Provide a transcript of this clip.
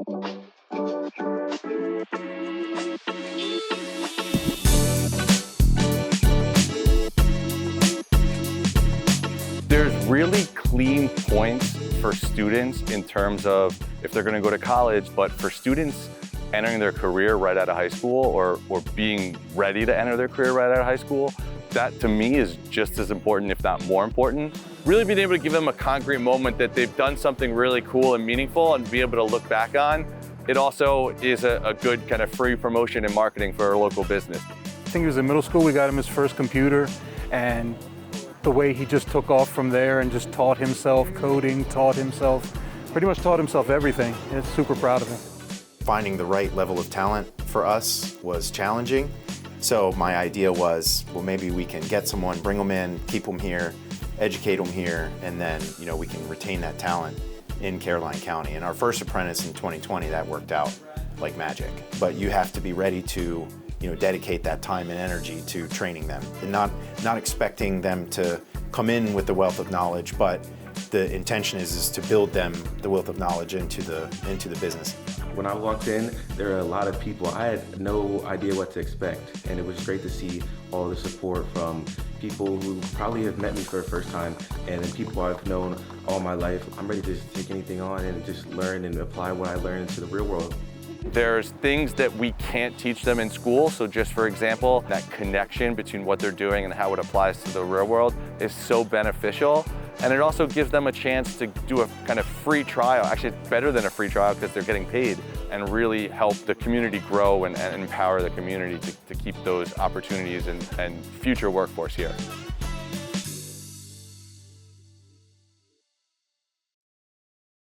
There's really clean points for students in terms of if they're going to go to college, but for students entering their career right out of high school or being ready to enter their career right out of high school, that to me is just as important, if not more important. Really being able to give them a concrete moment that they've done something really cool and meaningful and be able to look back on. It also is a good kind of free promotion and marketing for a local business. I think he was in middle school, we got him his first computer, and the way he just took off from there and just taught himself coding, pretty much taught himself everything. I'm super proud of him. Finding the right level of talent for us was challenging. So my idea was, well, maybe we can get someone, bring them in, keep them here, educate them here, and then, we can retain that talent in Caroline County. And our first apprentice in 2020, that worked out like magic. But you have to be ready to dedicate that time and energy to training them, and not expecting them to come in with the wealth of knowledge, but the intention is to build them the wealth of knowledge into the business. When I walked in, there were a lot of people. I had no idea what to expect, and it was great to see all the support from people who probably have met me for the first time, and then people I've known all my life. I'm ready to just take anything on and just learn and apply what I learned into the real world. There's things that we can't teach them in school. So just for example, that connection between what they're doing and how it applies to the real world is so beneficial. And it also gives them a chance to do a kind of free trial. Actually, it's better than a free trial because they're getting paid, and really help the community grow and empower the community to keep those opportunities and future workforce here.